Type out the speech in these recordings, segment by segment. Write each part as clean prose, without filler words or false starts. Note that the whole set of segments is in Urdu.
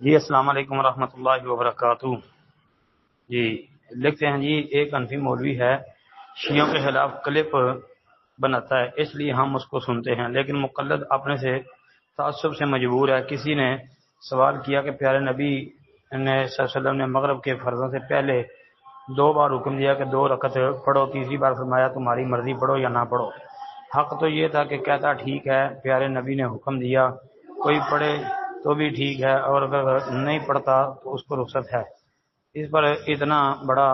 جی السلام علیکم ورحمۃ اللہ وبرکاتہ۔ جی لکھتے ہیں جی ایک انفی مولوی ہے، شیعوں کے خلاف کلپ بناتا ہے، اس لیے ہم اس کو سنتے ہیں، لیکن مقلد اپنے سے تعصب سے مجبور ہے۔ کسی نے سوال کیا کہ پیارے نبی نے صلی اللہ علیہ وسلم نے مغرب کے فرضوں سے پہلے 2 بار حکم دیا کہ 2 رکعت پڑھو، تیسری بار فرمایا تمہاری مرضی پڑھو یا نہ پڑھو۔ حق تو یہ تھا کہ کہتا ٹھیک ہے، پیارے نبی نے حکم دیا، کوئی پڑھے تو بھی ٹھیک ہے، اور اگر نہیں پڑھتا تو اس کو رخصت ہے۔ اس پر اتنا بڑا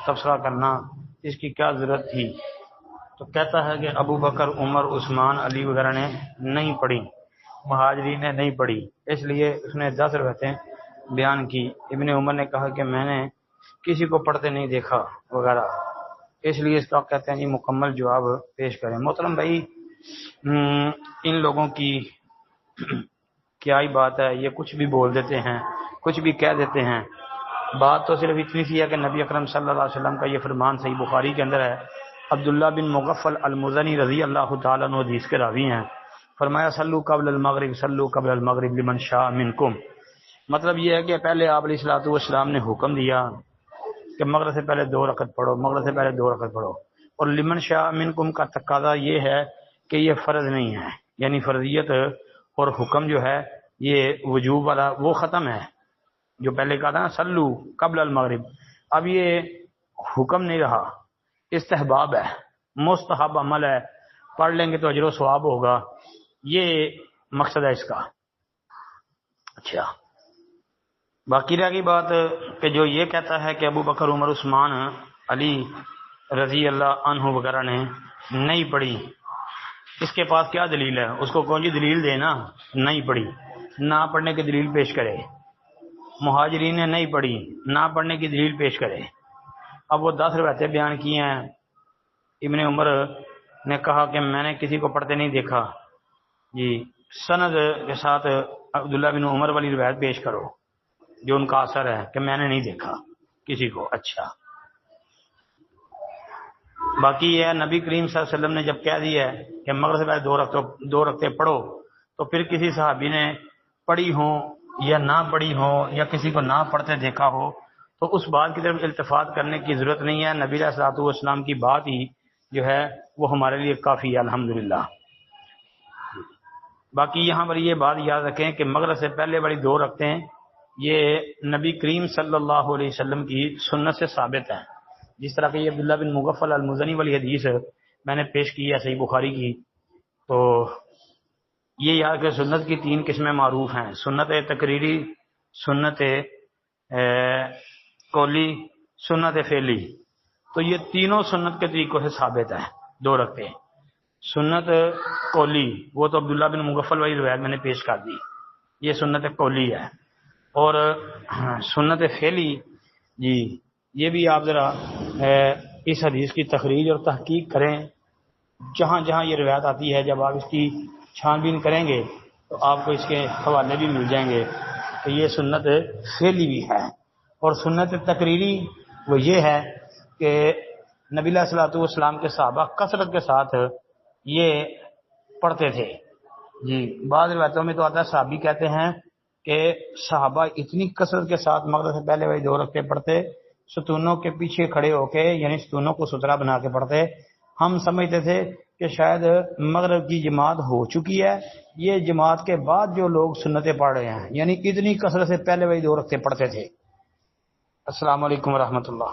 تبصرہ کرنا اس کی کیا ضرورت تھی؟ تو کہتا ہے کہ ابو بکر، عمر، عثمان، علی وغیرہ نے نہیں پڑھی، مہاجرین نے نہیں پڑھی، اس لیے اس نے 10 روایتیں بیان کی۔ ابن عمر نے کہا کہ میں نے کسی کو پڑھتے نہیں دیکھا وغیرہ، اس لیے اس کا کہتے ہیں جی مکمل جواب پیش کریں۔ محترم بھائی، ان لوگوں کی کیا ہی بات ہے، یہ کچھ بھی بول دیتے ہیں، کچھ بھی کہہ دیتے ہیں۔ بات تو صرف اتنی سی ہے کہ نبی اکرم صلی اللہ علیہ وسلم کا یہ فرمان صحیح بخاری کے اندر ہے، عبداللہ بن مغفل المزنی رضی اللہ تعالیٰ عنہ حدیث کے راوی ہیں، فرمایا صلو قبل المغرب، صلو قبل المغرب لمن شاء منکم۔ مطلب یہ ہے کہ پہلے آپ علیہ الصلوۃ والسلام نے حکم دیا کہ مغرب سے پہلے 2 رکعت پڑھو، مغرب سے پہلے 2 رکعت پڑھو، اور لمن شاء منکم کا تقاضا یہ ہے کہ یہ فرض نہیں ہے، یعنی فرضیت اور حکم جو ہے یہ وجوب والا وہ ختم ہے، جو پہلے کہا تھا نا صلو قبل المغرب، اب یہ حکم نہیں رہا، استحباب ہے، مستحب عمل ہے، پڑھ لیں گے تو اجر و ثواب ہوگا، یہ مقصد ہے اس کا۔ اچھا، باقی رہ گئی بات کہ جو یہ کہتا ہے کہ ابو بکر، عمر، عثمان، علی رضی اللہ عنہ وغیرہ نے نہیں پڑھی، اس کے پاس کیا دلیل ہے؟ اس کو کون سی دلیل دے نا، نہیں پڑھی، نہ پڑھنے کی دلیل پیش کرے۔ مہاجرین نے نہیں پڑھی، نہ پڑھنے کی دلیل پیش کرے۔ اب وہ 10 روایتیں بیان کی ہیں، ابن عمر نے کہا کہ میں نے کسی کو پڑھتے نہیں دیکھا، جی سند کے ساتھ عبداللہ بن عمر والی روایت پیش کرو جو ان کا اثر ہے کہ میں نے نہیں دیکھا کسی کو۔ اچھا، باقی یہ ہے نبی کریم صلی اللہ علیہ وسلم نے جب کہہ دیا ہے کہ مغرب سے پہلے 2 رکعتیں پڑھو، تو پھر کسی صحابی نے پڑھی ہوں یا نہ پڑھی ہو یا کسی کو نہ پڑھتے دیکھا ہو تو اس بات کی طرف التفات کرنے کی ضرورت نہیں ہے، نبی علیہ الصلوۃ والسلام کی بات ہی جو ہے وہ ہمارے لیے کافی ہے، الحمدللہ۔ باقی یہاں پر یہ بات یاد رکھیں کہ مغرب سے پہلے والی 2 رکعتیں یہ نبی کریم صلی اللہ علیہ وسلم کی سنت سے ثابت ہیں، جس طرح کہ یہ عبداللہ بن مغفل المزنی والی حدیث میں نے پیش کی ہے صحیح بخاری کی۔ تو یہ یاد کہ سنت کی 3 قسمیں معروف ہیں، سنت تقریری، سنت قولی، سنت فعلی۔ تو یہ تینوں سنت کے طریقوں سے ثابت ہے 2 رکعتیں۔ سنت قولی وہ تو عبداللہ بن مغفل والی روایت میں نے پیش کر دی، یہ سنت قولی ہے، اور سنت فعلی جی یہ بھی آپ ذرا اس حدیث کی تخریج اور تحقیق کریں، جہاں جہاں یہ روایت آتی ہے جب آپ اس کی چھان بین کریں گے تو آپ کو اس کے حوالے بھی مل جائیں گے کہ یہ سنت فعلی بھی ہے۔ اور سنت تقریری وہ یہ ہے کہ نبی علیہ الصلوۃ والسلام کے صحابہ کثرت کے ساتھ یہ پڑھتے تھے۔ جی بعض روایتوں میں تو آتا ہے صحابی کہتے ہیں کہ صحابہ اتنی کثرت کے ساتھ مغرب سے پہلے وہی 2 رکعتیں پڑھتے، ستونوں کے پیچھے کھڑے ہو کے، یعنی ستونوں کو سترا بنا کے پڑھتے۔ ہم سمجھتے تھے کہ شاید مغرب کی جماعت ہو چکی ہے، یہ جماعت کے بعد جو لوگ سنتیں پڑھ رہے ہیں، یعنی اتنی کثرت سے پہلے وہی 2 رکعتیں پڑھتے تھے۔ السلام علیکم ورحمۃ اللہ۔